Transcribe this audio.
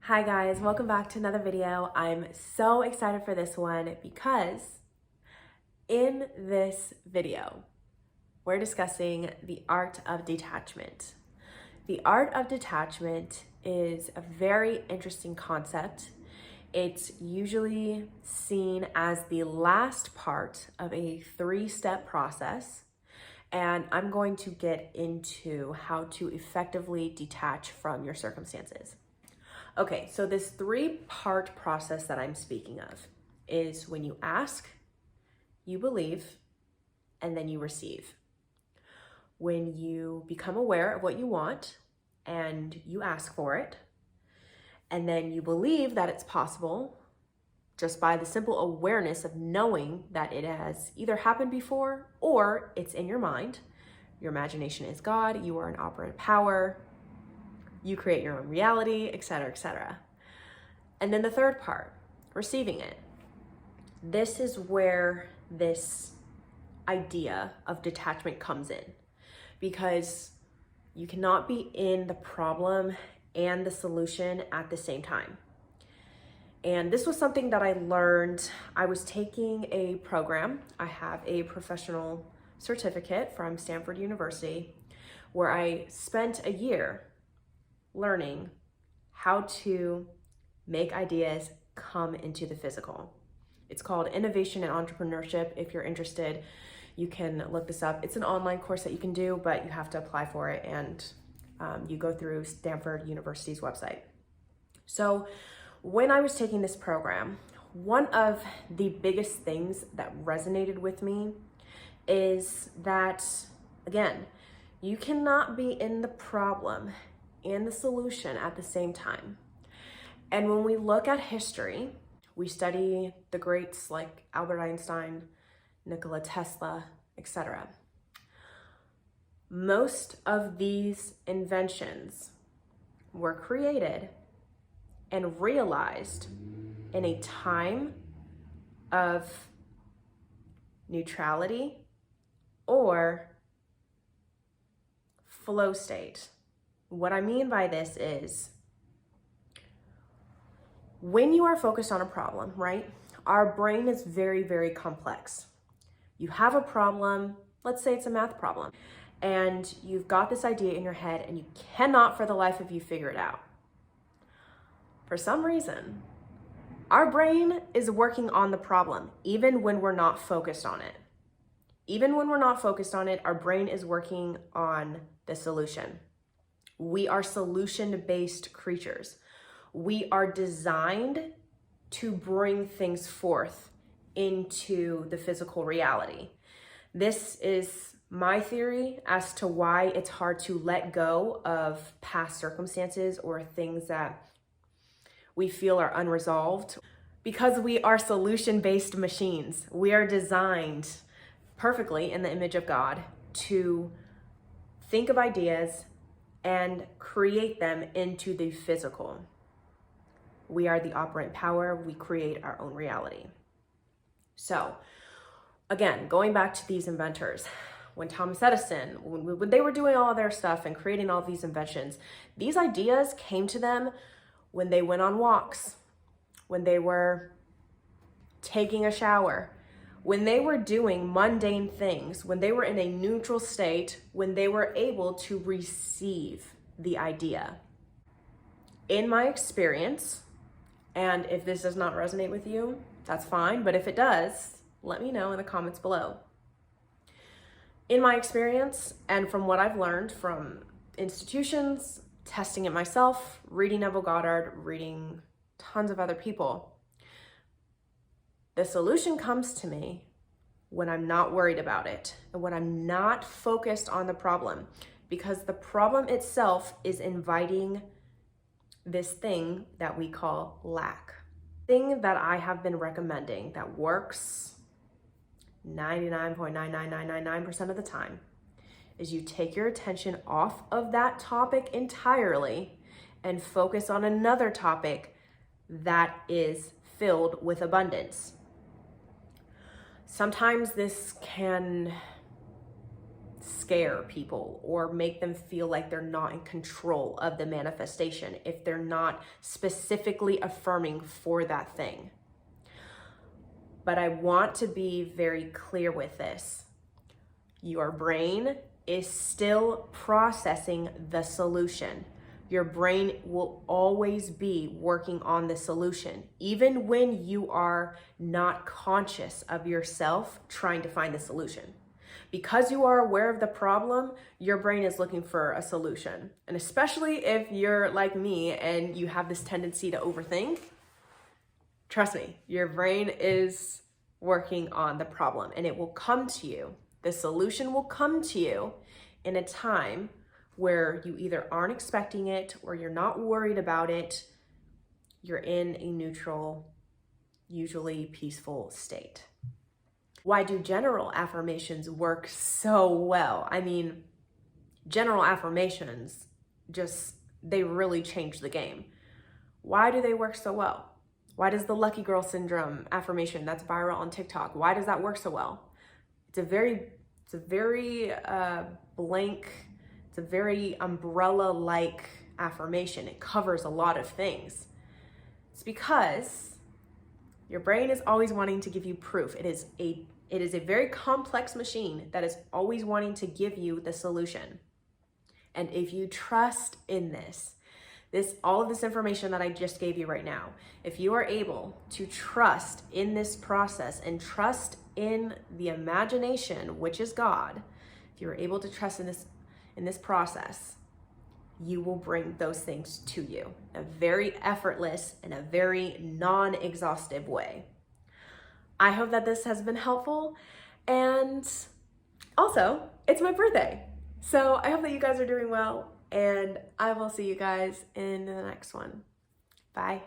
Hi guys, welcome back to another video. I'm so excited for this one because in this video, we're discussing the art of detachment. The art of detachment is a very interesting concept. It's usually seen as the last part of a three-step process, and I'm going to get into how to effectively detach from your circumstances. Okay, so this three-part process that I'm speaking of is when you ask, you believe, and then you receive. When you become aware of what you want and you ask for it, and then you believe that it's possible just by the simple awareness of knowing that it has either happened before or it's in your mind. Your imagination is God, you are an operant power, you create your own reality, etc., etc. And then the third part, receiving it. This is where this idea of detachment comes in, because you cannot be in the problem and the solution at the same time. And this was something that I learned. I was taking a program. I have a professional certificate from Stanford University where I spent a year learning how to make ideas come into the physical. It's called Innovation and Entrepreneurship. If you're interested, you can look this up. It's an online course that you can do, but you have to apply for it, and you go through Stanford University's website. So when I was taking this program, one of the biggest things that resonated with me is that, again, you cannot be in the problem and the solution at the same time. And when we look at history, we study the greats like Albert Einstein, Nikola Tesla, etc. Most of these inventions were created and realized in a time of neutrality or flow state. What I mean by this is, when you are focused on a problem, right? Our brain is very, very complex. You have a problem, let's say it's a math problem, and you've got this idea in your head and you cannot for the life of you figure it out. For some reason, our brain is working on the problem, even when we're not focused on it. Even when we're not focused on it, our brain is working on the solution. We are solution-based creatures. We are designed to bring things forth into the physical reality. This is my theory as to why it's hard to let go of past circumstances or things that we feel are unresolved, because we are solution-based machines. We are designed perfectly in the image of God to think of ideas and create them into the physical. We are the operant power. We create our own reality. So again, going back to these inventors, when Thomas Edison, when they were doing all their stuff and creating all these inventions, these ideas came to them when they went on walks, when they were taking a shower, when they were doing mundane things, when they were in a neutral state, when they were able to receive the idea. In my experience, and if this does not resonate with you, that's fine, but if it does, let me know in the comments below. In my experience, and from what I've learned from institutions, testing it myself, reading Neville Goddard, reading tons of other people, the solution comes to me when I'm not worried about it and when I'm not focused on the problem, because the problem itself is inviting this thing that we call lack. Thing that I have been recommending that works 99.99999% of the time is you take your attention off of that topic entirely and focus on another topic that is filled with abundance. Sometimes this can scare people or make them feel like they're not in control of the manifestation if they're not specifically affirming for that thing. But I want to be very clear with this. Your brain is still processing the solution. Your brain will always be working on the solution, even when you are not conscious of yourself trying to find the solution. Because you are aware of the problem, your brain is looking for a solution. And especially if you're like me and you have this tendency to overthink, trust me, your brain is working on the problem and it will come to you. The solution will come to you in a time where you either aren't expecting it or you're not worried about it. You're in a neutral, usually peaceful state. Why do general affirmations work so well? I mean, general affirmations they really change the game. Why do they work so well? Why does the lucky girl syndrome affirmation that's viral on TikTok, why does that work so well? It's a very blank, it's a very umbrella-like affirmation. It covers a lot of things. It's because your brain is always wanting to give you proof. It is a very complex machine that is always wanting to give you the solution. And if you trust in all of this information that I just gave you right now, if you are able to trust in this process and trust in the imagination, which is God, if you are able to trust in this process, you will bring those things to you in a very effortless and a very non-exhaustive way. I hope that this has been helpful, and also, it's my birthday. So I hope that you guys are doing well, and I will see you guys in the next one. Bye.